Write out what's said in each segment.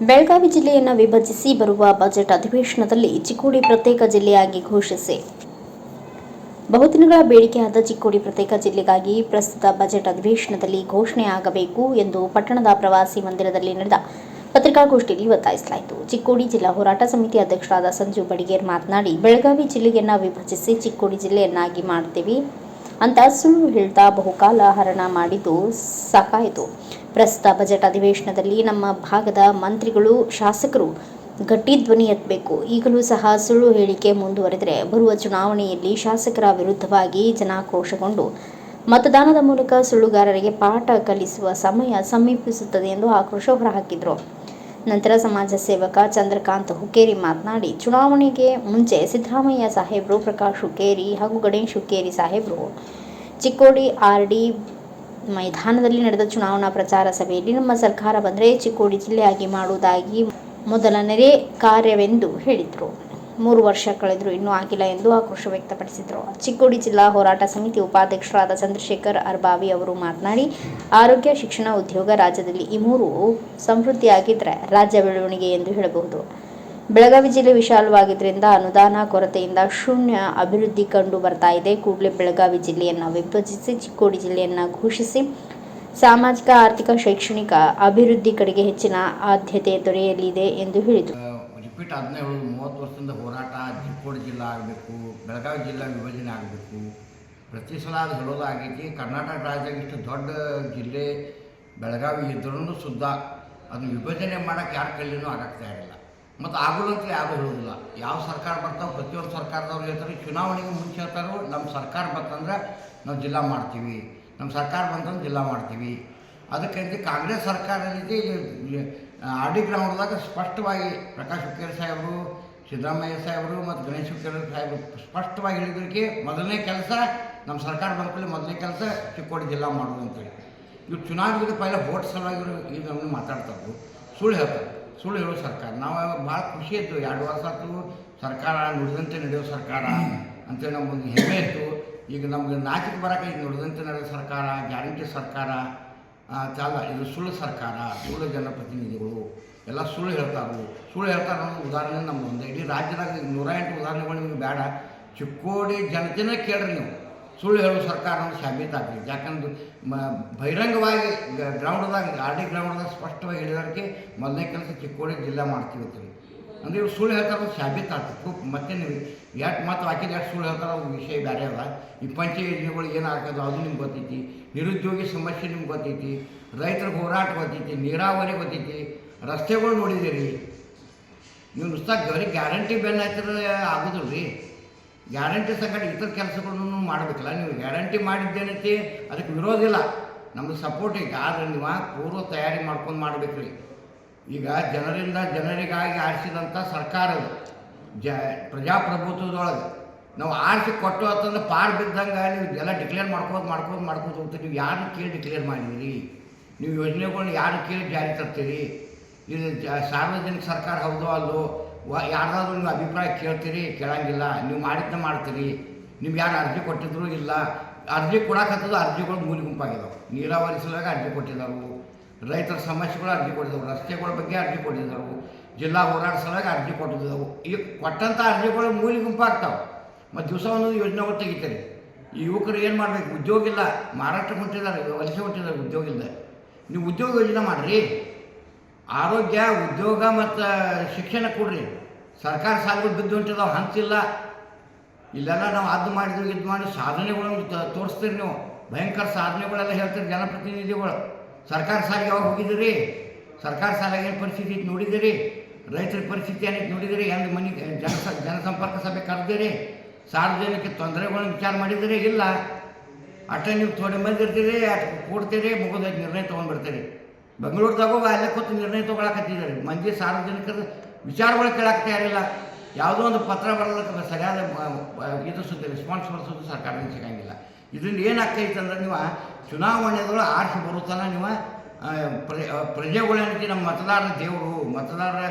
ಬೆಳಗಾವಿ ಜಿಲ್ಲೆಯನ್ನು ವಿಭಜಿಸಿ ಬರುವ ಬಜೆಟ್ ಅಧಿವೇಶನದಲ್ಲಿ ಚಿಕ್ಕೋಡಿ ಪ್ರತ್ಯೇಕ ಜಿಲ್ಲೆಯಾಗಿ ಘೋಷಿಸಿ ಬಹುದಿನಗಳ ಬೇಡಿಕೆಯಾದ ಚಿಕ್ಕೋಡಿ ಪ್ರತ್ಯೇಕ ಜಿಲ್ಲೆಗಾಗಿ ಪ್ರಸ್ತುತ ಬಜೆಟ್ ಅಧಿವೇಶನದಲ್ಲಿ ಘೋಷಣೆಯಾಗಬೇಕು ಎಂದು ಪಟ್ಟಣದ ಪ್ರವಾಸಿ ಮಂದಿರದಲ್ಲಿ ನಡೆದ ಪತ್ರಿಕಾಗೋಷ್ಠಿಯಲ್ಲಿ ಒತ್ತಾಯಿಸಲಾಯಿತು. ಚಿಕ್ಕೋಡಿ ಜಿಲ್ಲಾ ಹೋರಾಟ ಸಮಿತಿ ಅಧ್ಯಕ್ಷರಾದ ಸಂಜು ಬಡಿಗೇರ್ ಮಾತನಾಡಿ, ಬೆಳಗಾವಿ ಜಿಲ್ಲೆಯನ್ನು ವಿಭಜಿಸಿ ಚಿಕ್ಕೋಡಿ ಜಿಲ್ಲೆಯನ್ನಾಗಿ ಮಾಡ್ತೀವಿ ಅಂತ ಸುಳ್ಳು ಹೇಳ್ತಾ ಬಹುಕಾಲ ಹರಣ ಮಾಡಿದ್ದು ಸಾಕಾಯಿತು. ಪ್ರಸ್ತುತ ಬಜೆಟ್ ಅಧಿವೇಶನದಲ್ಲಿ ನಮ್ಮ ಭಾಗದ ಮಂತ್ರಿಗಳು, ಶಾಸಕರು ಗಟ್ಟಿ ಧ್ವನಿ ಎತ್ತಬೇಕು. ಈಗಲೂ ಸಹ ಸುಳ್ಳು ಹೇಳಿಕೆ ಮುಂದುವರೆದರೆ ಬರುವ ಚುನಾವಣೆಯಲ್ಲಿ ಶಾಸಕರ ವಿರುದ್ಧವಾಗಿ ಜನಾಕ್ರೋಶಗೊಂಡು ಮತದಾನದ ಮೂಲಕ ಸುಳ್ಳುಗಾರರಿಗೆ ಪಾಠ ಕಲಿಸುವ ಸಮಯ ಸಮೀಪಿಸುತ್ತದೆ ಎಂದು ಆಕ್ರೋಶ ಹೊರಹಾಕಿದರು. ನಂತರ ಸಮಾಜ ಸೇವಕ ಚಂದ್ರಕಾಂತ್ ಹುಕ್ಕೇರಿ ಮಾತನಾಡಿ, ಚುನಾವಣೆಗೆ ಮುಂಚೆ ಸಿದ್ದರಾಮಯ್ಯ ಸಾಹೇಬರು, ಪ್ರಕಾಶ್ ಹುಕ್ಕೇರಿ ಹಾಗೂ ಗಣೇಶ್ ಹುಕ್ಕೇರಿ ಸಾಹೇಬರು ಚಿಕ್ಕೋಡಿ RD ಮೈದಾನದಲ್ಲಿ ನಡೆದ ಚುನಾವಣಾ ಪ್ರಚಾರ ಸಭೆಯಲ್ಲಿ ನಮ್ಮ ಸರ್ಕಾರ ಬಂದರೆ ಚಿಕ್ಕೋಡಿ ಜಿಲ್ಲೆಯಾಗಿ ಮಾಡುವುದಾಗಿ ಮೊದಲನೇ ಕಾರ್ಯವೆಂದು ಹೇಳಿದರು. 3 ವರ್ಷ ಕಳೆದರೂ ಇನ್ನೂ ಆಗಿಲ್ಲ ಎಂದು ಆಕ್ರೋಶ ವ್ಯಕ್ತಪಡಿಸಿದರು. ಚಿಕ್ಕೋಡಿ ಜಿಲ್ಲಾ ಹೋರಾಟ ಸಮಿತಿ ಉಪಾಧ್ಯಕ್ಷರಾದ ಚಂದ್ರಶೇಖರ್ ಅರ್ಬಾವಿ ಅವರು ಮಾತನಾಡಿ, ಆರೋಗ್ಯ, ಶಿಕ್ಷಣ, ಉದ್ಯೋಗ ರಾಜ್ಯದಲ್ಲಿ ಈ 3 ಸಮೃದ್ಧಿಯಾಗಿದ್ದರೆ ರಾಜ್ಯ ಬೆಳವಣಿಗೆ ಎಂದು ಹೇಳಬಹುದು. ಬೆಳಗಾವಿ ಜಿಲ್ಲೆ ವಿಶಾಲವಾಗಿದ್ದರಿಂದ ಅನುದಾನ ಕೊರತೆಯಿಂದ ಶೂನ್ಯ ಅಭಿವೃದ್ಧಿ ಕಂಡು ಬರ್ತಾ ಇದೆ. ಕೂಡಲೇ ಬೆಳಗಾವಿ ಜಿಲ್ಲೆಯನ್ನು ವಿಭಜಿಸಿ ಚಿಕ್ಕೋಡಿ ಜಿಲ್ಲೆಯನ್ನು ಘೋಷಿಸಿ ಸಾಮಾಜಿಕ, ಆರ್ಥಿಕ, ಶೈಕ್ಷಣಿಕ ಅಭಿವೃದ್ಧಿ ಕಡೆಗೆ ಹೆಚ್ಚಿನ ಆದ್ಯತೆ ದೊರೆಯಲಿದೆ ಎಂದು ಹೇಳಿದರು. ರಿಪೀಟ್ ಅದನ್ನೇ ಹೇಳೋದು, 30 ವರ್ಷದಿಂದ ಹೋರಾಟ, ಚಿಕ್ಕೋಡಿ ಜಿಲ್ಲಾ ಆಗಬೇಕು, ಬೆಳಗಾವಿ ಜಿಲ್ಲಾ ವಿಭಜನೆ ಆಗಬೇಕು. ಪ್ರತಿ ಸಲ ಅದು ಹೇಳೋದಾಗೈತಿ. ಕರ್ನಾಟಕ ರಾಜ್ಯದಾಗ ಇಷ್ಟು ದೊಡ್ಡ ಜಿಲ್ಲೆ ಬೆಳಗಾವಿ ಇದ್ರೂ ಸುದ್ದ ಅದನ್ನು ವಿಭಜನೆ ಮಾಡೋಕ್ಕೆ ಯಾರ ಕೈಲಿನೂ ಆಗಕ್ಕೆ ತಯಾರಿಲ್ಲ. ಮತ್ತು ಆಗೋಲ್ಲ ಅಂತ ಯಾರೂ ಹೇಳೋದಿಲ್ಲ. ಯಾವ ಸರ್ಕಾರ ಬರ್ತಾವೆ, ಪ್ರತಿಯೊಂದು ಸರ್ಕಾರದವ್ರು ಹೇಳ್ತಾರೆ, ಚುನಾವಣೆಗೆ ಮುಂಚೆ ಹೇಳ್ತಾರೋ ನಮ್ಮ ಸರ್ಕಾರ ಬಂತಂದ್ರೆ ನಾವು ಜಿಲ್ಲಾ ಮಾಡ್ತೀವಿ, ನಮ್ಮ ಸರ್ಕಾರ ಬಂತಂದ್ರೆ ಜಿಲ್ಲಾ ಮಾಡ್ತೀವಿ. ಅದಕ್ಕಂತ ಕಾಂಗ್ರೆಸ್ ಸರ್ಕಾರದಲ್ಲಿ RD ಗ್ರೌಂಡ್ದಾಗ ಸ್ಪಷ್ಟವಾಗಿ ಪ್ರಕಾಶ್ ಹುಕ್ಕೇರಿ ಸಾಹೇಬರು, ಸಿದ್ದರಾಮಯ್ಯ ಸಾಹೇಬರು ಮತ್ತು ಗಣೇಶ್ ಹುಕ್ಕೇರಿ ಸಾಹೇಬರು ಸ್ಪಷ್ಟವಾಗಿ ಹೇಳಿದ್ರಿಗೆ ಮೊದಲನೇ ಕೆಲಸ ನಮ್ಮ ಸರ್ಕಾರ ಬಂದ್ಕೊಳ್ಳಿ ಮೊದಲನೇ ಕೆಲಸ ಚಿಕ್ಕೋಡಿ ಜಿಲ್ಲಾ ಮಾಡೋದು ಅಂತೇಳಿ. ಇವ್ರು ಚುನಾವಣೆಗೆ ಪೈಲ ವೋಟ್ ಸಲುವಾಗಿ ಈಗ ನಮ್ಮನ್ನು ಮಾತಾಡ್ತಾರೆ, ಸುಳ್ಳು ಹೇಳ್ತಾರೆ. ಸುಳ್ಳು ಹೇಳೋ ಸರ್ಕಾರ. ನಾವು ಭಾಳ ಖುಷಿ ಇತ್ತು, 2 ವರ್ಷ ಆಯ್ತು ಸರ್ಕಾರ ನುಡಿದಂತೆ ನಡೆಯೋ ಸರ್ಕಾರ ಅಂತೇಳಿ ನಮಗೊಂದು ಹೆಮ್ಮೆ ಇತ್ತು. ಈಗ ನಮ್ಗೆ ನಾಚಿಕೆ ಬರೋಕೆ ಈಗ ನುಡಿದಂತೆ ನಡೆಯೋ ಸರ್ಕಾರ, ಗ್ಯಾರಂಟಿ ಸರ್ಕಾರ ಚಾಲ, ಇದು ಸುಳ್ಳು ಸರ್ಕಾರ, ಸುಳ್ಳು ಜನಪ್ರತಿನಿಧಿಗಳು ಎಲ್ಲ ಸುಳ್ಳು ಹೇಳ್ತಾರೆ. ಸುಳ್ಳು ಹೇಳ್ತಾರೆ ಅನ್ನೋದು ಉದಾಹರಣೆ ನಮ್ಗೆ ಒಂದು ಇಡೀ ರಾಜ್ಯದಾಗ 108 ಉದಾಹರಣೆಗಳು ನಿಮ್ಗೆ ಬೇಡ. ಚಿಕ್ಕೋಡಿ ಜನತೆನೇ ಕೇಳ್ರಿ ನೀವು, ಸುಳ್ಳು ಹೇಳೋ ಸರ್ಕಾರ ಅನ್ನೋದು ಸಾಬೀತಾಗ್ತದೆ. ಯಾಕಂದ್ರೆ ಬಹಿರಂಗವಾಗಿ ಗ್ರೌಂಡ್ದಾಗ RD ಗ್ರೌಂಡ್ದಾಗ ಸ್ಪಷ್ಟವಾಗಿ ಹೇಳಿದಕ್ಕೆ ಮೊದಲನೇ ಕೆಲಸ ಚಿಕ್ಕೋಡಿ ಜಿಲ್ಲಾ ಮಾಡ್ತೀವಿ ಅಂತೇಳಿ. ಅಂದರೆ ಇವ್ರು ಸುಳ್ಳು ಹೇಳ್ತಾರೆ ಅನ್ನೋದು ಸಾಬೀತಾಗ್ತದೆ. ಪ್ರೂಫ್ ಮತ್ತೆ ನೀವು ಎಷ್ಟು ಮಾತು ಹಾಕಿದ ಎಷ್ಟು ಸುಳ್ಳು ಹೇಳ್ತಾರೆ ಅವ್ರ ವಿಷಯ ಬೇರೆ ಅದ. ಈ ಪಂಚ ಯೋಜನೆಗಳು ಏನು ಆಗ್ತದೋ ಅದು ನಿಮ್ಗೆ ಗೊತ್ತೈತಿ, ನಿರುದ್ಯೋಗಿ ಸಮಸ್ಯೆ ನಿಮ್ಗೆ ಗೊತ್ತೈತಿ, ರೈತರ ಹೋರಾಟ ಗೊತ್ತೈತಿ, ನೀರಾವರಿ ಗೊತ್ತೈತಿ, ರಸ್ತೆಗಳು ನೋಡಿದ್ದೀರಿ ನೀವು. ನುಸ್ತಾಗ ಬರೀ ಗ್ಯಾರಂಟಿ ಬೆನ್ನ ಹತ್ತಿರ ಆಗೋದಿಲ್ಲ ರೀ. ಗ್ಯಾರಂಟಿ ಸಂಗಡ ಇತರ ಕೆಲಸಗಳನ್ನು ಮಾಡಬೇಕಲ್ಲ. ನೀವು ಗ್ಯಾರಂಟಿ ಮಾಡಿದ್ದೇನೈತಿ ಅದಕ್ಕೆ ವಿರೋಧ ಇಲ್ಲ, ನಮ್ಮದು ಸಪೋರ್ಟ್ ಈಗ. ಆದರೆ ನೀವು ಪೂರ್ವ ತಯಾರಿ ಮಾಡ್ಕೊಂಡು ಮಾಡಬೇಕು ರೀ. ಈಗ ಜನರಿಂದ ಜನರಿಗಾಗಿ ಆರಿಸಿದಂಥ ಸರ್ಕಾರ ಪ್ರಜಾಪ್ರಭುತ್ವದೊಳಗೆ ನಾವು ಆರಿಸಿ ಕೊಟ್ಟು ಅಂತಂದ್ರೆ ಪಾರ್ ಬಿದ್ದಂಗೆ ನೀವು ಎಲ್ಲ ಡಿಕ್ಲೇರ್ ಮಾಡ್ಕೋದು ಹೋಗ್ತೀರಿ. ನೀವು ಯಾರು ಕೇಳಿ ಡಿಕ್ಲೇರ್ ಮಾಡಿದಿರಿ? ನೀವು ಯೋಜನೆಗಳನ್ನ ಯಾರು ಕೇಳಿ ಜಾರಿ ತರ್ತೀರಿ? ಇದು ಸಾರ್ವಜನಿಕ ಸರ್ಕಾರ ಹೌದೋ ಅಲ್ಲೋ ಯಾರ್ದಾದ್ರೂ ನೀವು ಅಭಿಪ್ರಾಯ ಕೇಳ್ತೀರಿ? ಕೇಳಂಗಿಲ್ಲ. ನೀವು ಮಾಡಿದ್ದ ಮಾಡ್ತೀರಿ. ನೀವು ಯಾರು ಅರ್ಜಿ ಕೊಟ್ಟಿದ್ರು ಇಲ್ಲ. ಅರ್ಜಿ ಕೊಡೋಕತ್ತದ ಅರ್ಜಿಗಳು ಮೂಲೆ ಗುಂಪಾಗಿದ್ದಾವೆ. ನೀರಾವರಿ ಸಲುವಾಗಿ ಅರ್ಜಿ ಕೊಟ್ಟಿದ್ದಾವೆ, ರೈತರ ಸಮಸ್ಯೆಗಳು ಅರ್ಜಿ ಕೊಟ್ಟಿದ್ದಾವೆ, ರಸ್ತೆಗಳ ಬಗ್ಗೆ ಅರ್ಜಿ ಕೊಟ್ಟಿದ್ದಾವೆ, ಜಿಲ್ಲಾ ಹೋರಾಟ ಸಲುವಾಗಿ ಅರ್ಜಿ ಕೊಟ್ಟಿದ್ದಾವೆ. ಈಗ ಕೊಟ್ಟಂಥ ಅರ್ಜಿಗಳು ಮೂಲೆ ಗುಂಪಾಗ್ತಾವೆ. ಮತ್ತು ದಿವಸ ಒಂದೊಂದು ಯೋಜನೆಗಳು ತೆಗಿತಾರೆ. ಈ ಯುವಕರು ಏನು ಮಾಡಬೇಕು? ಉದ್ಯೋಗ ಇಲ್ಲ, ಮಾರಾಟಕ್ಕೆ ಹೊಂಟಿದ್ದಾರೆ, ವಲಸೆ ಹೊಂಟಿದ್ದಾರೆ, ಉದ್ಯೋಗ ಇಲ್ಲ. ನೀವು ಉದ್ಯೋಗ ಯೋಜನೆ ಮಾಡಿರಿ. ಆರೋಗ್ಯ, ಉದ್ಯೋಗ ಮತ್ತು ಶಿಕ್ಷಣ ಕೊಡ್ರಿ. ಸರ್ಕಾರ ಸಾಲಗಳು ಬಿದ್ದು ಹೊಂಟಿದಾವೆ, ಹಂಚಿಲ್ಲ. ಇಲ್ಲೆಲ್ಲ ನಾವು ಅದು ಮಾಡಿದ್ವಿ ಇದು ಮಾಡಿ ಸಾಧನೆಗಳನ್ನು ತೋರಿಸ್ತೀರಿ ನೀವು. ಭಯಂಕರ ಸಾಧನೆಗಳೆಲ್ಲ ಹೇಳ್ತೀರಿ ಜನಪ್ರತಿನಿಧಿಗಳು. ಸರ್ಕಾರ ಸಾಲಿಗೆ ಯಾವಾಗ ಹೋಗಿದ್ದೀರಿ? ಸರ್ಕಾರ ಸಾಲಾಗ ಏನು ಪರಿಸ್ಥಿತಿ ಇತ್ತು ನೋಡಿದ್ದೀರಿ? ರೈತರ ಪರಿಸ್ಥಿತಿ ಏನೈತೆ ನೋಡಿದ್ದೀರಿ? ಎಂದು ಮನೆ ಜನಸಂಪರ್ಕ ಸಭೆ ಕರೆದಿರಿ? ಸಾರ್ವಜನಿಕ ತೊಂದರೆಗಳನ್ನ ವಿಚಾರ ಮಾಡಿದ್ದೀರಿ? ಇಲ್ಲ. ಅಷ್ಟೇ ನೀವು ಥೋಡೆ ಮಂದಿ ಇರ್ತೀರಿ, ಅಷ್ಟು ಕೂಡ್ತೀರಿ, ಮುಗಿದ ನಿರ್ಣಯ ತೊಗೊಂಡ್ಬಿಡ್ತೀರಿ. ಬೆಂಗಳೂರದಾಗೂ ಅಲ್ಲೇ ಕೂತು ನಿರ್ಣಯ ತೊಗೊಳಕತ್ತಿದ್ದಾರೆ. ಮಂದಿ ಸಾರ್ವಜನಿಕರ ವಿಚಾರಗಳು ಕೇಳಕ್ಕೆ ತಯಾರಿಲ್ಲ. ಯಾವುದೋ ಒಂದು ಪತ್ರ ಬರೋದಕ್ಕೆ ಸರಿಯಾದ ಇದು ಸುದ್ದಿ ರೆಸ್ಪಾನ್ಸ್ ಬರೆಸೋದು ಸರ್ಕಾರದಿಂದ ಸಿಗಂಗಿಲ್ಲ. ಇದರಿಂದ ಏನಾಗ್ತೈತೆ ಅಂದ್ರೆ ನೀವು ಚುನಾವಣೆಗಳು ಆರಿಸಿ ಬರುತ್ತಾನ ನೀವು ಪ್ರಜೆಗಳೇನೈತಿ ನಮ್ಮ ಮತದಾರರ ದೇವರು, ಮತದಾರರ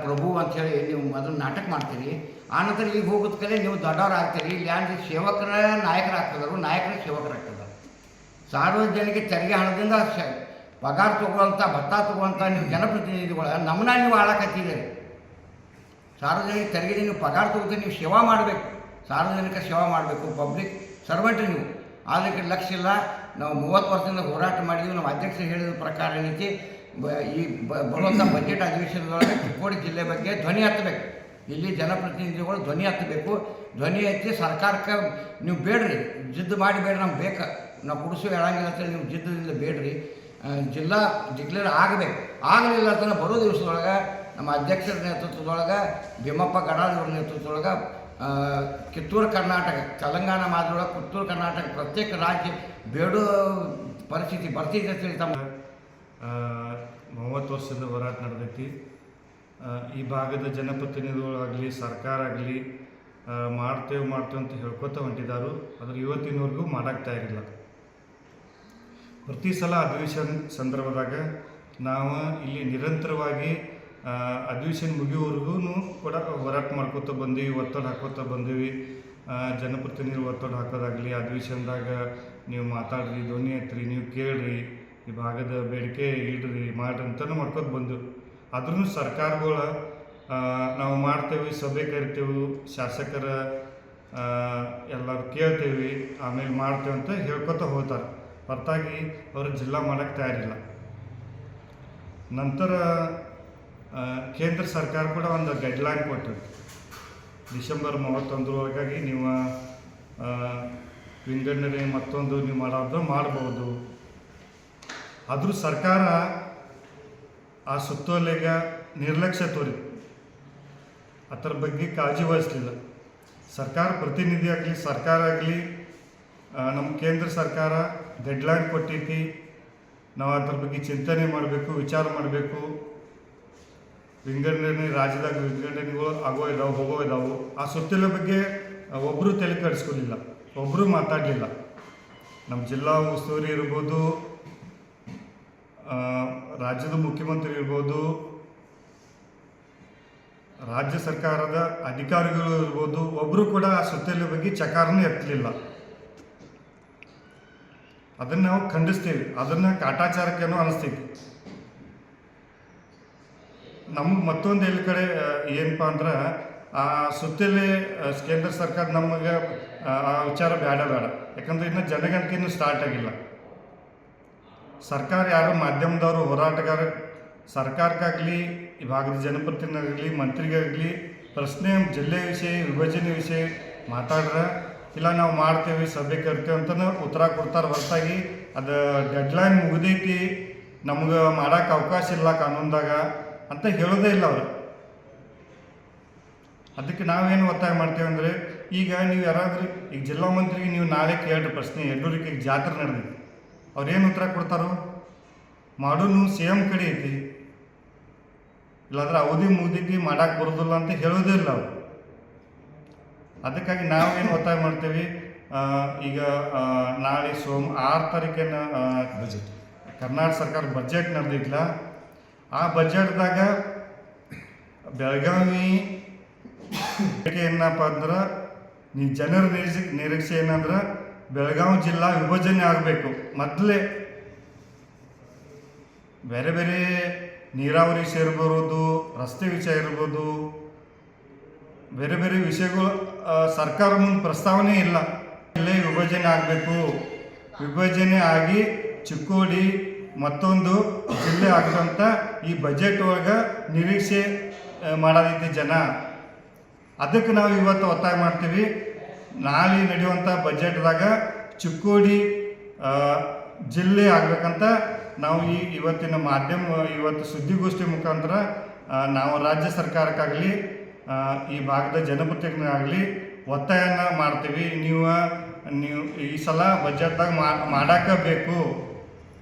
ಪ್ರಭು ಅಂಥೇಳಿ ನೀವು ಅದನ್ನು ನಾಟಕ ಮಾಡ್ತೀರಿ. ಆನಂತರ ಈಗ ಹೋಗೋದ ಕಲೆ ನೀವು ದೊಡ್ಡವ್ರು ಆಗ್ತೀರಿ. ಇಲ್ಲಿ ಯಾರು ಸೇವಕರ ನಾಯಕರು ಆಗ್ತಿದ್ದಾರೆ, ನಾಯಕರ ಸೇವಕರಾಗ್ತಿದ್ದಾರೆ. ಸಾರ್ವಜನಿಕ ತೆರಿಗೆ ಹಣದಿಂದ ಪಗಾರ ತೊಗೊಳ್ಳಂಥ ಭತ್ತ ತೊಗೊಳ್ಳಂಥ ನೀವು ಜನಪ್ರತಿನಿಧಿಗಳ ನಮ್ಮನ್ನ ನೀವು ಆಳಕತ್ತಿದ್ದೀರಿ. ಸಾರ್ವಜನಿಕ ತೆರಿಗೆ ನೀವು ಪಗಾರ ತೊಗೊಳ್ತೀರಿ, ನೀವು ಸೇವಾ ಮಾಡಬೇಕು, ಸಾರ್ವಜನಿಕ ಸೇವಾ ಮಾಡಬೇಕು, ಪಬ್ಲಿಕ್ ಸರ್ವೆಂಟ್ ನೀವು. ಅದಕ್ಕೆ ಲಕ್ಷ್ಯ ಇಲ್ಲ. ನಾವು 30 ವರ್ಷದಿಂದ ಹೋರಾಟ ಮಾಡಿದ್ವಿ. ನಮ್ಮ ಅಧ್ಯಕ್ಷರು ಹೇಳಿದ ಪ್ರಕಾರ ಏನೈತಿ, ಈ ಬರುವಂಥ ಬಜೆಟ್ ಅಧಿವೇಶನದೊಳಗೆ ಚಿಕ್ಕೋಡಿ ಜಿಲ್ಲೆ ಬಗ್ಗೆ ಧ್ವನಿ ಹತ್ತಬೇಕು. ಇಲ್ಲಿ ಜನಪ್ರತಿನಿಧಿಗಳು ಧ್ವನಿ ಹತ್ತಬೇಕು. ಧ್ವನಿ ಎತ್ತಿ ಸರ್ಕಾರಕ್ಕೆ ನೀವು ಬೇಡ್ರಿ, ಜಿದ್ದು ಮಾಡಿ ಬೇಡ್ರಿ, ನಮ್ಗೆ ಬೇಕು, ನಾವು ಕುಡಿಸೋ ಹೇಳಂಗಿಲ್ಲ ಅಂತೇಳಿ ನೀವು ಜಿದ್ದದಿಂದ ಬೇಡ್ರಿ. ಜಿಲ್ಲಾ ಡಿಕ್ಲೇರ್ ಆಗಬೇಕು. ಆಗಲಿಲ್ಲ ಅಂತಂದ್ರೆ ಬರೋ ದಿವಸದೊಳಗೆ ನಮ್ಮ ಅಧ್ಯಕ್ಷರ ನೇತೃತ್ವದೊಳಗೆ, ಭೀಮಪ್ಪ ಗಡಾದಿಯವರ ನೇತೃತ್ವದೊಳಗೆ ಕಿತ್ತೂರು ಕರ್ನಾಟಕ, ತೆಲಂಗಾಣ ಮಾದರೊಳಗೆ ಕಿತ್ತೂರು ಕರ್ನಾಟಕ ಪ್ರತ್ಯೇಕ ರಾಜ್ಯ ಬೇಡೋ ಪರಿಸ್ಥಿತಿ ಬರ್ತಿದೆ ಅಂತೇಳಿ ತಮ್ಮ 30 ವರ್ಷದ ಹೋರಾಟ ನಡೆದೈತಿ. ಈ ಭಾಗದ ಜನಪ್ರತಿನಿಧಿಗಳಾಗಲಿ ಸರ್ಕಾರ ಆಗಲಿ ಮಾಡ್ತೇವೆ ಅಂತ ಹೇಳ್ಕೊತ ಹೊಂಟಿದ್ದಾರು. ಆದರೆ ಇವತ್ತಿನವರೆಗೂ ಮಾಡೋಕ್ಕೆ ತಯಾರಿಲ್ಲ. ಪ್ರತಿ ಸಲ ಅಧಿವೇಶನ ಸಂದರ್ಭದಾಗ ನಾವು ಇಲ್ಲಿ ನಿರಂತರವಾಗಿ ಅಧಿವೇಶನ ಮುಗಿಯುವವರೆಗೂ ಕೂಡ ಹೋರಾಟ ಮಾಡ್ಕೋತ ಬಂದೀವಿ, ಒತ್ತಡ ಹಾಕೋತ ಬಂದೀವಿ. ಜನಪ್ರತಿನಿಧಿಗಳು ಒತ್ತಡ ಹಾಕೋದಾಗಲಿ, ಅಧಿವೇಶನದಾಗ ನೀವು ಮಾತಾಡ್ರಿ, ಧ್ವನಿ ಎತ್ತಿರಿ, ನೀವು ಕೇಳ್ರಿ, ಈ ಭಾಗದ ಬೇಡಿಕೆ ಇಡ್ರಿ, ಮಾಡ್ರಿ ಅಂತಲೂ ಮಾಡ್ಕೋತ ಬಂದೆವು. ಆದ್ರೂ ಸರ್ಕಾರಗಳು ನಾವು ಮಾಡ್ತೇವೆ, ಸಭೆ ಕರಿತೇವೆ, ಶಾಸಕರ ಎಲ್ಲರೂ ಕೇಳ್ತೇವೆ, ಆಮೇಲೆ ಮಾಡ್ತೇವೆ ಅಂತ ಹೇಳ್ಕೊತ ಹೋಗ್ತಾರೆ. ಹೊರತಾಗಿ ಅವರು ಜಿಲ್ಲಾ ಮಾಡೋಕ್ಕೆ ತಯಾರಿಲ್ಲ. ನಂತರ ಕೇಂದ್ರ ಸರ್ಕಾರ ಕೂಡ ಒಂದು ಗೈಡ್ಲೈನ್ ಕೊಟ್ಟರು, ಡಿಸೆಂಬರ್ 31 ನೀವು ವಿಂಗಡಣೆ ಮತ್ತೊಂದು ನೀವು ಮಾಡೋದು ಮಾಡ್ಬೋದು. ಆದರೂ ಸರ್ಕಾರ ಆ ಸುತ್ತೋಲೆಗೆ ನಿರ್ಲಕ್ಷ್ಯ ತೋರಿತು, ಅದರ ಬಗ್ಗೆ ಕಾಳಜಿ ವಹಿಸಲಿಲ್ಲ. ಸರ್ಕಾರ ಪ್ರತಿನಿಧಿ ಆಗಲಿ, ಸರ್ಕಾರ ಆಗಲಿ, ನಮ್ಮ ಕೇಂದ್ರ ಸರ್ಕಾರ ಡೆಡ್ಲೈನ್ ಕೊಟ್ಟೈತಿ, ನಾವು ಅದ್ರ ಬಗ್ಗೆ ಚಿಂತನೆ ಮಾಡಬೇಕು, ವಿಚಾರ ಮಾಡಬೇಕು. ವಿಂಗಡಣೆ ರಾಜ್ಯದಾಗ ವಿಂಗಡಣೆಗಳು ಆಗೋ ಇದಾವೆ, ಹೋಗೋ ಇದಾವೆ. ಆ ಸುತ್ತೋಲೆ ಬಗ್ಗೆ ಒಬ್ಬರು ತಲೆ ಕೆಡಿಸ್ಕೊಳ್ಳಿಲ್ಲ, ಒಬ್ಬರು ಮಾತಾಡಲಿಲ್ಲ. ನಮ್ಮ ಜಿಲ್ಲಾ ಉಸ್ತುವಾರಿ ಇರ್ಬೋದು, ರಾಜ್ಯದ ಮುಖ್ಯಮಂತ್ರಿ ಇರ್ಬೋದು, ರಾಜ್ಯ ಸರ್ಕಾರದ ಅಧಿಕಾರಿಗಳು ಇರ್ಬೋದು, ಒಬ್ಬರು ಕೂಡ ಆ ಸುತ್ತೋಲೆ ಬಗ್ಗೆ ಚಕಾರನೇ ಎತ್ತಲಿಲ್ಲ. ಅದನ್ನು ನಾವು ಖಂಡಿಸ್ತೀವಿ. ಅದನ್ನು ಕಾಟಾಚಾರಕ್ಕೇನೋ ಅನಿಸ್ತೈತಿ. ನಮಗೆ ಮತ್ತೊಂದು ಎಲ್ಲಿ ಕಡೆ ಏನಪ್ಪ ಅಂದ್ರೆ, ಆ ಸುತ್ತೋಲೆ ಕೇಂದ್ರ ಸರ್ಕಾರ ನಮಗೆ ಆ ವಿಚಾರ ಬೇಡ. ಯಾಕಂದ್ರೆ ಇನ್ನು ಜನಗಣತಿನೂ ಸ್ಟಾರ್ಟ್ ಆಗಿಲ್ಲ. ಸರ್ಕಾರ ಯಾರು ಮಾಧ್ಯಮದವರು, ಹೋರಾಟಗಾರ, ಸರ್ಕಾರಕ್ಕಾಗಲಿ, ಈ ಭಾಗದ ಜನಪ್ರತಿನಿಧಿಗಾಗಲಿ, ಮಂತ್ರಿಗಾಗಲಿ ಪ್ರಶ್ನೆ ಜಿಲ್ಲೆ ವಿಷಯ, ವಿಭಜನೆ ವಿಷಯ ಮಾತಾಡ್ರೆ ಇಲ್ಲ ನಾವು ಮಾಡ್ತೇವೆ, ಸಭೆ ಕರಿತೇವೆ ಅಂತಲೂ ಉತ್ತರ ಕೊಡ್ತಾರೆ. ಹೊರತಾಗಿ ಅದು ಡೆಡ್ಲೈನ್ ಮುಗಿದೈತಿ, ನಮ್ಗೆ ಮಾಡೋಕ್ಕೆ ಅವಕಾಶ ಇಲ್ಲ ಕಾನೂನ್ದಾಗ ಅಂತ ಹೇಳೋದೇ ಇಲ್ಲ ಅವರು. ಅದಕ್ಕೆ ನಾವೇನು ಒತ್ತಾಯ ಮಾಡ್ತೇವೆ ಅಂದರೆ, ಈಗ ನೀವು ಯಾರಾದರೂ ಈಗ ಜಿಲ್ಲಾ ಮಂತ್ರಿಗೆ ನೀವು ನಾಳೆ ಕೇಳ್ರಿ ಪ್ರಶ್ನೆ, ಯಡ್ಡೂರಿಗೆ ಈಗ ಜಾತ್ರೆ ನಡೆದೈತಿ, ಅವ್ರೇನು ಉತ್ತರ ಕೊಡ್ತಾರೋ? ಮಾಡೋನು CM ಕಡೆ ಐತಿ, ಇಲ್ಲಾಂದ್ರೆ ಅವಧಿ ಮುಗಿದೈತಿ, ಮಾಡೋಕ್ಕೆ ಬರೋದಿಲ್ಲ ಅಂತ ಹೇಳೋದೇ ಇಲ್ಲ ಅವರು. ಅದಕ್ಕಾಗಿ ನಾವೇನು ಒತ್ತಾಯ ಮಾಡ್ತೇವೆ, ಈಗ ನಾಳೆ 6 ತಾರೀಕಿನ ಬಜೆಟ್, ಕರ್ನಾಟಕ ಸರ್ಕಾರ ಬಜೆಟ್ ನಡೆದಿಲ್ಲ. ಆ ಬಜೆಟ್ದಾಗ ಬೆಳಗಾವಿ ಏನಪ್ಪ ಅಂದ್ರೆ, ನೀವು ಜನರ ನಿರೀಕ್ಷೆ ಏನಂದ್ರೆ ಬೆಳಗಾವಿ ಜಿಲ್ಲಾ ವಿಭಜನೆ ಆಗಬೇಕು. ಮೊದಲೇ ಬೇರೆ ಬೇರೆ ನೀರಾವರಿ ವಿಷಯ ಇರ್ಬೋದು, ರಸ್ತೆ ವಿಷಯ ಇರ್ಬೋದು, ಬೇರೆ ಬೇರೆ ವಿಷಯಗಳು ಸರ್ಕಾರ ಮುಂದೆ ಪ್ರಸ್ತಾವನೆ ಇಲ್ಲ. ಇಲ್ಲೇ ವಿಭಜನೆ ಆಗಬೇಕು, ವಿಭಜನೆ ಆಗಿ ಚಿಕ್ಕೋಡಿ ಮತ್ತೊಂದು ಜಿಲ್ಲೆ ಆಗುವಂಥ ಈ ಬಜೆಟ್ ಒಳಗೆ ನಿರೀಕ್ಷೆ ಮಾಡೋದೈತಿ ಜನ. ಅದಕ್ಕೆ ನಾವು ಇವತ್ತು ಒತ್ತಾಯ ಮಾಡ್ತೀವಿ, ನಾಳೆ ನಡೆಯುವಂಥ ಬಜೆಟ್ದಾಗ ಚಿಕ್ಕೋಡಿ ಜಿಲ್ಲೆ ಆಗಬೇಕಂತ ನಾವು ಇವತ್ತಿನ ಮಾಧ್ಯಮ, ಇವತ್ತು ಸುದ್ದಿಗೋಷ್ಠಿ ಮುಖಾಂತರ ನಾವು ರಾಜ್ಯ ಸರ್ಕಾರಕ್ಕಾಗಲಿ, ಈ ಭಾಗದ ಜನಪ್ರತಿನಿಧಿಗಾಗಲಿ ಒತ್ತಾಯನ ಮಾಡ್ತೀವಿ. ನೀವು ಈ ಸಲ ಬಜೆಟ್ದಾಗ ಮಾಡಾಕ ಬೇಕು.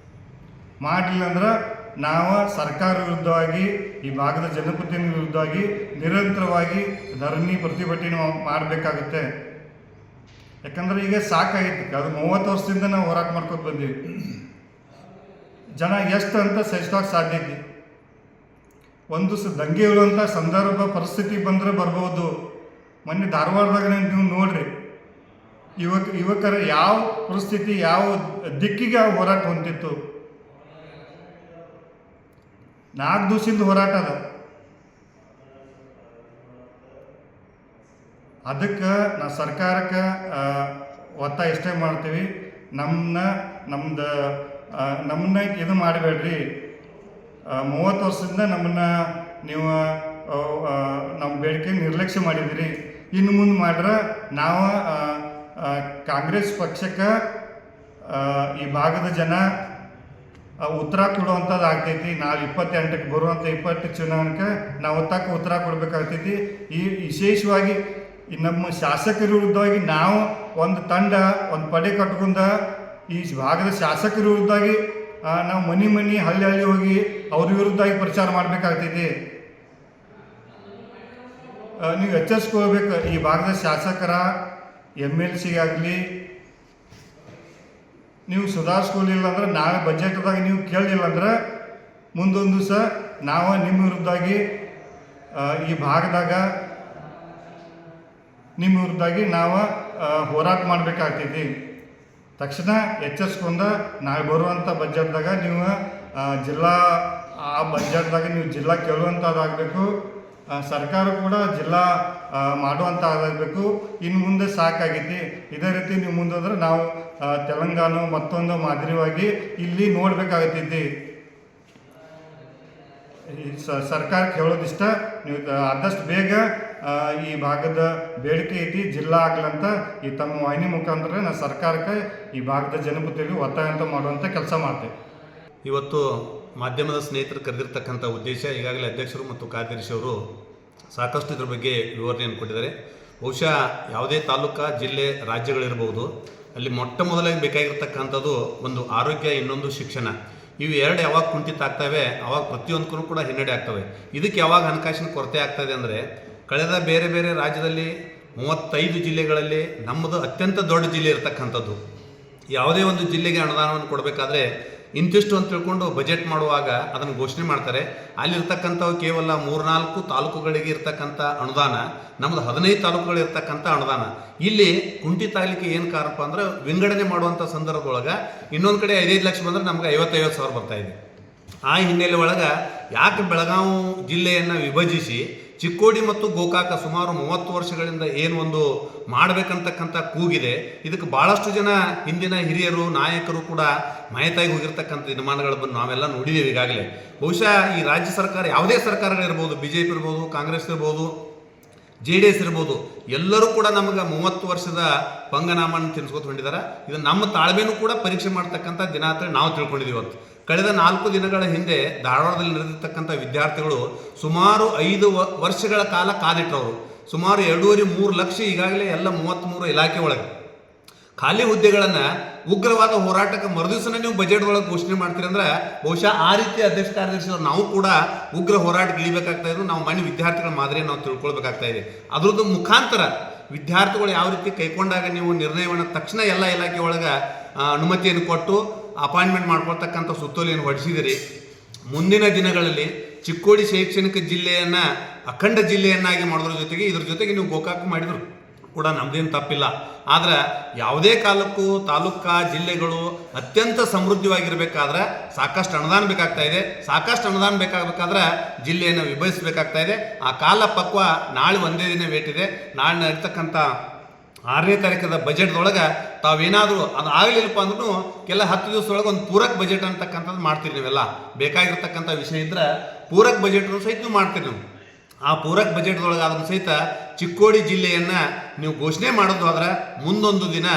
ಮಾಡಲಿಲ್ಲ ಅಂದ್ರೆ ನಾವು ಸರ್ಕಾರ ವಿರುದ್ಧವಾಗಿ, ಈ ಭಾಗದ ಜನಪ್ರತಿನಿಧಿ ವಿರುದ್ಧವಾಗಿ ನಿರಂತರವಾಗಿ ಧರಣಿ, ಪ್ರತಿಭಟನೆ ಮಾಡಬೇಕಾಗುತ್ತೆ. ಯಾಕಂದ್ರೆ ಈಗ ಸಾಕಾಗಿತ್ತು. ಅದು 30 ವರ್ಷದಿಂದ ನಾವು ಹೋರಾಟ ಮಾಡ್ಕೊತ ಬಂದೀವಿ. ಜನ ಎಷ್ಟು ಅಂತ ಸಹಿಸೋಕೆ ಸಾಧ್ಯ ಐತಿ. ಒಂದು ದಂಗೆ ಹೇಳುವಂಥ ಸಂದರ್ಭ ಪರಿಸ್ಥಿತಿ ಬಂದರೆ ಬರ್ಬೋದು. ಮೊನ್ನೆ ಧಾರವಾಡದಾಗ ನೀವು ನೋಡ್ರಿ, ಯುವಕರ ಯಾವ ಪರಿಸ್ಥಿತಿ, ಯಾವ ದಿಕ್ಕಿಗೆ ಹೋರಾಟ ಹೊಂದಿತ್ತು. 4 ದಿವಸದಿಂದ ಹೋರಾಟ ಅದ. ಅದಕ್ಕೆ ನಾವು ಸರ್ಕಾರಕ್ಕೆ ಒತ್ತಾಯ ಇಷ್ಟೇ ಮಾಡ್ತೀವಿ, ನಮ್ಮನ್ನ ಇದು ಮಾಡಬೇಡ್ರಿ. 30 ವರ್ಷದಿಂದ ನಮ್ಮನ್ನು ನೀವು ನಮ್ಮ ಬೇಡಿಕೆ ನಿರ್ಲಕ್ಷ್ಯ ಮಾಡಿದಿರಿ. ಇನ್ನು ಮುಂದೆ ಮಾಡ್ರೆ ನಾವು ಕಾಂಗ್ರೆಸ್ ಪಕ್ಷಕ್ಕೆ ಈ ಭಾಗದ ಜನ ಉತ್ತರ ಕೊಡುವಂಥದ್ದು ಆಗ್ತೈತಿ. ನಾಳೆ 28ಕ್ಕೆ ಬರುವಂಥ 20 ಚುನಾವಣೆಗೆ ನಾವು ಉತ್ತರ ಕೊಡಬೇಕಾಗ್ತೈತಿ. ಈ ವಿಶೇಷವಾಗಿ ಈ ನಮ್ಮ ಶಾಸಕರ ವಿರುದ್ಧವಾಗಿ ನಾವು ಒಂದು ಪಡೆ ಕಟ್ಕೊಂಡು ಈ ಭಾಗದ ಶಾಸಕರ ವಿರುದ್ಧವಾಗಿ ನಾವು ಮನೆ ಹಳ್ಳಿ ಹೋಗಿ ಅವ್ರ ವಿರುದ್ಧವಾಗಿ ಪ್ರಚಾರ ಮಾಡಬೇಕಾಗ್ತೈತಿ. ನೀವು ಎಚ್ಚರಿಸ್ಕೋಬೇಕು. ಈ ಭಾಗದ ಶಾಸಕರ MLC ಆಗಲಿ ನೀವು ಸುಧಾರಿಸ್ಕೊಳ್ಳಿಲ್ಲ ಅಂದ್ರೆ, ನಾಳೆ ಬಜೆಟ್ದಾಗ ನೀವು ಕೇಳಲಿಲ್ಲ ಅಂದ್ರೆ ಮುಂದೊಂದು ದಿವಸ ನಾವು ನಿಮ್ಮ ವಿರುದ್ಧವಾಗಿ ಈ ಭಾಗದಾಗ ನಿಮ್ಮ ವಿರುದ್ಧವಾಗಿ ನಾವು ಹೋರಾಟ ಮಾಡಬೇಕಾಗ್ತೈತಿ. ತಕ್ಷಣ ಎಚ್ಚರಿಸ್ಕೊಂಡು ನಾಳೆ ಬರುವಂಥ ಬಜೆಟ್ದಾಗ ನೀವು ಬಜೆಟ್ದಾಗ ನೀವು ಜಿಲ್ಲಾ ಕೇಳುವಂಥದ್ದಾಗಬೇಕು. ಸರ್ಕಾರ ಕೂಡ ಜಿಲ್ಲಾ ಮಾಡುವಂಥದ್ದಾಗಬೇಕು. ಇನ್ನು ಮುಂದೆ ಸಾಕಾಗೈತಿ. ಇದೇ ರೀತಿ ನೀವು ಮುಂದೋದ್ರೆ ನಾವು ತೆಲಂಗಾಣ ಮತ್ತೊಂದು ಮಾದರಿಯಾಗಿ ಇಲ್ಲಿ ನೋಡಬೇಕಾಗತ್ತೈತಿ. ಸರ್ಕಾರಕ್ಕೆ ಹೇಳೋದಿಷ್ಟ, ನೀವು ಆದಷ್ಟು ಬೇಗ ಈ ಭಾಗದ ಬೇಡಿಕೆ ಐತಿ ಜಿಲ್ಲಾ ಆಗ್ಲಂತ ಈ ತಮ್ಮ ವಾಹಿನಿ ಮುಖಾಂತರ ನಾವು ಸರ್ಕಾರಕ್ಕೆ ಈ ಭಾಗದ ಜನಪತಿಯಲ್ಲಿ ಒತ್ತಾಯ ಅಂತ ಮಾಡುವಂಥ ಕೆಲಸ ಮಾಡ್ತೇವೆ. ಇವತ್ತು ಮಾಧ್ಯಮದ ಸ್ನೇಹಿತರು ಕರೆದಿರ್ತಕ್ಕಂಥ ಉದ್ದೇಶ, ಈಗಾಗಲೇ ಅಧ್ಯಕ್ಷರು ಮತ್ತು ಕಾರ್ಯದರ್ಶಿ ಅವರು ಸಾಕಷ್ಟು ಇದ್ರ ಬಗ್ಗೆ ವಿವರಣೆಯನ್ನು ಕೊಟ್ಟಿದ್ದಾರೆ. ಬಹುಶಃ ಯಾವುದೇ ತಾಲೂಕಾ, ಜಿಲ್ಲೆ, ರಾಜ್ಯಗಳಿರ್ಬೋದು, ಅಲ್ಲಿ ಮೊಟ್ಟ ಮೊದಲಾಗಿ ಬೇಕಾಗಿರ್ತಕ್ಕಂಥದ್ದು ಒಂದು ಆರೋಗ್ಯ, ಇನ್ನೊಂದು ಶಿಕ್ಷಣ. ಇವು ಎರಡು ಯಾವಾಗ ಕುಂಠಿತ ಆಗ್ತವೆ ಆವಾಗ ಪ್ರತಿಯೊಂದಕ್ಕೂ ಕೂಡ ಹಿನ್ನಡೆ ಆಗ್ತವೆ. ಇದಕ್ಕೆ ಯಾವಾಗ ಹಣಕಾಸಿನ ಕೊರತೆ ಆಗ್ತದೆ ಅಂದರೆ, ಕಳೆದ ಬೇರೆ ಬೇರೆ ರಾಜ್ಯದಲ್ಲಿ 35 ಜಿಲ್ಲೆಗಳಲ್ಲಿ ನಮ್ಮದು ಅತ್ಯಂತ ದೊಡ್ಡ ಜಿಲ್ಲೆ ಇರತಕ್ಕಂಥದ್ದು. ಯಾವುದೇ ಒಂದು ಜಿಲ್ಲೆಗೆ ಅನುದಾನವನ್ನು ಕೊಡಬೇಕಾದ್ರೆ ಇಂತಿಷ್ಟು ಅಂತ ತಿಳ್ಕೊಂಡು ಬಜೆಟ್ ಮಾಡುವಾಗ ಅದನ್ನು ಘೋಷಣೆ ಮಾಡ್ತಾರೆ. ಅಲ್ಲಿರ್ತಕ್ಕಂಥವು ಕೇವಲ 3-4 ತಾಲೂಕುಗಳಿಗೆ ಇರ್ತಕ್ಕಂಥ ಅನುದಾನ, ನಮ್ಮದು 15 ತಾಲೂಕುಗಳು ಇರ್ತಕ್ಕಂಥ ಅನುದಾನ. ಇಲ್ಲಿ ಕುಂಠಿತ ಆಗಲಿಕ್ಕೆ ಏನು ಕಾರಣಪ್ಪ ಅಂದ್ರೆ, ವಿಂಗಡಣೆ ಮಾಡುವಂಥ ಸಂದರ್ಭದೊಳಗೆ ಇನ್ನೊಂದು ಕಡೆ 5 ಲಕ್ಷ ಬಂದರೆ ನಮ್ಗೆ 50 ಸಾವಿರ ಬರ್ತಾಯಿದೆ. ಆ ಹಿನ್ನೆಲೆ ಒಳಗೆ ಯಾಕೆ ಬೆಳಗಾವಿ ಜಿಲ್ಲೆಯನ್ನು ವಿಭಜಿಸಿ ಚಿಕ್ಕೋಡಿ ಮತ್ತು ಗೋಕಾಕ ಸುಮಾರು 30 ವರ್ಷಗಳಿಂದ ಏನು ಒಂದು ಮಾಡಬೇಕಂತಕ್ಕಂಥ ಕೂಗಿದೆ, ಇದಕ್ಕೆ ಭಾಳಷ್ಟು ಜನ ಹಿಂದಿನ ಹಿರಿಯರು, ನಾಯಕರು ಕೂಡ ಮಾಹಿತಿಯಾಗಿ ಹೋಗಿರ್ತಕ್ಕಂಥ ದಿನಮಾನಗಳು ಬಂದು ನಾವೆಲ್ಲ ನೋಡಿದ್ದೇವೆ ಈಗಾಗಲೇ. ಬಹುಶಃ ಈ ರಾಜ್ಯ ಸರ್ಕಾರ, ಯಾವುದೇ ಸರ್ಕಾರಗಳಿರ್ಬೋದು, BJP ಇರ್ಬೋದು, ಕಾಂಗ್ರೆಸ್ ಇರ್ಬೋದು, JDS ಇರ್ಬೋದು, ಎಲ್ಲರೂ ಕೂಡ ನಮಗೆ 30 ವರ್ಷದ ಪಂಗನಾಮನ್ನು ತಿನ್ಸ್ಕೊತ ಹೊಂದಿದ್ದಾರೆ. ಇದು ನಮ್ಮ ತಾಳ್ಮೆನೂ ಕೂಡ ಪರೀಕ್ಷೆ ಮಾಡ್ತಕ್ಕಂಥ ದಿನ ಅಂತ ನಾವು ತಿಳ್ಕೊಂಡಿದ್ದೀವಿ. ಇವತ್ತು ಕಳೆದ 4 ದಿನಗಳ ಹಿಂದೆ ಧಾರವಾಡದಲ್ಲಿ ನಡೆದಿರ್ತಕ್ಕಂಥ ವಿದ್ಯಾರ್ಥಿಗಳು ಸುಮಾರು 5 ವರ್ಷಗಳ ಕಾಲ ಕಾದಿಟ್ಟವರು. ಸುಮಾರು 2.5-3 ಲಕ್ಷ ಈಗಾಗಲೇ ಎಲ್ಲ 33 ಇಲಾಖೆ ಒಳಗೆ ಖಾಲಿ ಹುದ್ದೆಗಳನ್ನು ಉಗ್ರವಾದ ಹೋರಾಟಕ್ಕೆ ಮರುದಿವಸನೇ ನೀವು ಬಜೆಟ್ ಒಳಗೆ ಘೋಷಣೆ ಮಾಡ್ತೀರಿ ಅಂದ್ರೆ, ಬಹುಶಃ ಆ ರೀತಿ ಅಧ್ಯಕ್ಷ ಕಾರ್ಯದರ್ಶಿಗಳು ನಾವು ಕೂಡ ಉಗ್ರ ಹೋರಾಟಕ್ಕೆ ಇಳಿಬೇಕಾಗ್ತಾ ಇದ್ರು. ನಾವು ಮನೆ ವಿದ್ಯಾರ್ಥಿಗಳ ಮಾದರಿಯನ್ನು ನಾವು ತಿಳ್ಕೊಳ್ಬೇಕಾಗ್ತಾ ಇದೆ. ಅದರದ್ದು ಮುಖಾಂತರ ವಿದ್ಯಾರ್ಥಿಗಳು ಯಾವ ರೀತಿ ಕೈಕೊಂಡಾಗ ನೀವು ನಿರ್ಣಯವನ್ನು ತಕ್ಷಣ ಎಲ್ಲ ಇಲಾಖೆ ಒಳಗೆ ಅನುಮತಿಯನ್ನು ಕೊಟ್ಟು ಅಪಾಯಿಂಟ್ಮೆಂಟ್ ಮಾಡ್ಕೊಳ್ತಕ್ಕಂಥ ಸುತ್ತೋಲೆಯನ್ನು ಹೊರಡಿಸಿದಿರಿ. ಮುಂದಿನ ದಿನಗಳಲ್ಲಿ ಚಿಕ್ಕೋಡಿ ಶೈಕ್ಷಣಿಕ ಜಿಲ್ಲೆಯನ್ನು ಅಖಂಡ ಜಿಲ್ಲೆಯನ್ನಾಗಿ ಮಾಡೋದ್ರ ಜೊತೆಗೆ ಇದ್ರ ಜೊತೆಗೆ ನೀವು ಗೋಕಾಕ ಮಾಡಿದ್ರು ಕೂಡ ನಮ್ದೇನು ತಪ್ಪಿಲ್ಲ. ಆದರೆ ಯಾವುದೇ ಕಾಲಕ್ಕೂ ತಾಲೂಕಾ, ಜಿಲ್ಲೆಗಳು ಅತ್ಯಂತ ಸಮೃದ್ಧವಾಗಿರಬೇಕಾದ್ರೆ ಸಾಕಷ್ಟು ಅನುದಾನ ಬೇಕಾಗ್ತಾ ಇದೆ. ಸಾಕಷ್ಟು ಅನುದಾನ ಬೇಕಾಗಬೇಕಾದ್ರೆ ಜಿಲ್ಲೆಯನ್ನು ವಿಭಜಿಸಬೇಕಾಗ್ತಾ ಇದೆ. ಆ ಕಾಲ ಪಕ್ವ ನಾಳೆ ಒಂದೇ ದಿನ ವೇಟಿದೆ. ನಾಳೆ ನಡೀತಕ್ಕಂಥ 6ನೇ ತಾರೀಕದ ಬಜೆಟ್ದೊಳಗೆ ತಾವೇನಾದರೂ ಅದು ಆಗಲಿಲ್ಲಪ್ಪ ಅಂದ್ರೂ ಕೆಲ 10 ದಿವಸದೊಳಗೆ ಒಂದು ಪೂರಕ ಬಜೆಟ್ ಅಂತಕ್ಕಂಥದ್ದು ಮಾಡ್ತೀರಿ. ನೀವೆಲ್ಲ ಬೇಕಾಗಿರ್ತಕ್ಕಂಥ ವಿಷಯ ಇದ್ರೆ ಪೂರಕ ಬಜೆಟ್ನು ಸಹಿತ ನೀವು ಮಾಡ್ತೀರಿ. ನೀವು ಆ ಪೂರಕ ಬಜೆಟ್ದೊಳಗೆ ಅದನ್ನು ಸಹಿತ ಚಿಕ್ಕೋಡಿ ಜಿಲ್ಲೆಯನ್ನು ನೀವು ಘೋಷಣೆ ಮಾಡೋದು ಆದ್ರೆ ಮುಂದೊಂದು ದಿನ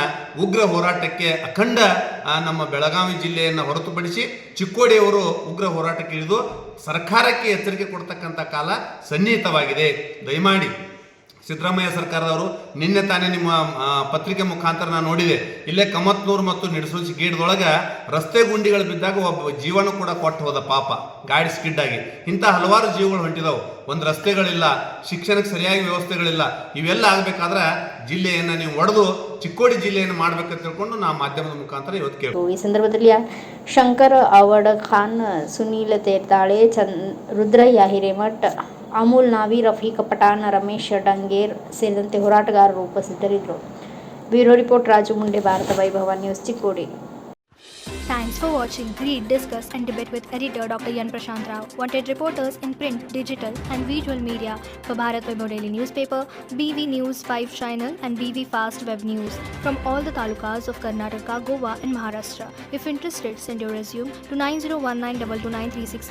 ಉಗ್ರ ಹೋರಾಟಕ್ಕೆ ಅಖಂಡ ನಮ್ಮ ಬೆಳಗಾವಿ ಜಿಲ್ಲೆಯನ್ನು ಹೊರತುಪಡಿಸಿ ಚಿಕ್ಕೋಡಿಯವರು ಉಗ್ರ ಹೋರಾಟಕ್ಕೆ ಇಳಿದು ಸರ್ಕಾರಕ್ಕೆ ಎಚ್ಚರಿಕೆ ಕೊಡ್ತಕ್ಕಂಥ ಕಾಲ ಸನ್ನಿಹಿತವಾಗಿದೆ. ದಯಮಾಡಿ ಸಿದ್ದರಾಮಯ್ಯ ಸರ್ಕಾರದವರು ನಿನ್ನೆ ತಾನೇ ನಿಮ್ಮ ಪತ್ರಿಕೆ ಮುಖಾಂತರ ನಾನು ನೋಡಿದೆ, ಇಲ್ಲೇ ಕಮತ್ನೂರು ಮತ್ತು ನಿಡಸುಂಚಿ ಗೇಟ್ದೊಳಗೆ ರಸ್ತೆ ಗುಂಡಿಗಳು ಬಿದ್ದಾಗ ಒಬ್ಬ ಜೀವನ ಕೂಡ ಕೊಟ್ಟು ಹೋದ ಪಾಪ, ಗಾಡಿ ಸ್ಕಿಡ್ ಆಗಿ. ಇಂಥ ಹಲವಾರು ಜೀವಗಳು ಹೊಂಟಿದವು. ಒಂದು ರಸ್ತೆಗಳಿಲ್ಲ, ಶಿಕ್ಷಣಕ್ಕೆ ಸರಿಯಾಗಿ ವ್ಯವಸ್ಥೆಗಳಿಲ್ಲ. ಇವೆಲ್ಲ ಆಗಬೇಕಾದ್ರೆ ಜಿಲ್ಲೆಯನ್ನು ನೀವು ಒಡೆದು ಚಿಕ್ಕೋಡಿ ಜಿಲ್ಲೆಯನ್ನು ಮಾಡಬೇಕಂತ ತಿಳ್ಕೊಂಡು ನಾವು ಮಾಧ್ಯಮದ ಮುಖಾಂತರ ಇವತ್ತು ಕೇಳಿ. ಈ ಸಂದರ್ಭದಲ್ಲಿ ಶಂಕರ್ ಅವಡ್ ಖಾನ್, ಸುನೀಲ್ ತೇರ್ತಾಳೆ, ರುದ್ರಯ್ಯ ಹಿರೇಮಠ್, ಅಮೂಲ್ ನಾವಿ, ರಫೀಕ್ ಪಠಾಣ್, ರಮೇಶ್ ಡಂಗೇರ್ ಸೇರಿದಂತೆ ಹೋರಾಟಗಾರರು ಉಪಸ್ಥಿತರಿದ್ದರು. ಬ್ಯೂರೋ ರಿಪೋರ್ಟ್ ರಾಜು ಮುಂಡೆ, ಭಾರತ ವೈಭವ news, Chikkodi. Thanks for watching Read, Discuss and Debate with editor Dr. Yan Prashant Rao. Wanted reporters in print, digital and visual media for Bharat Vaibhav Daily Newspaper, BV News 5 Channel and BV Fast Web News from all the talukas of Karnataka, Goa and Maharashtra. If interested, send your resume to 9019229369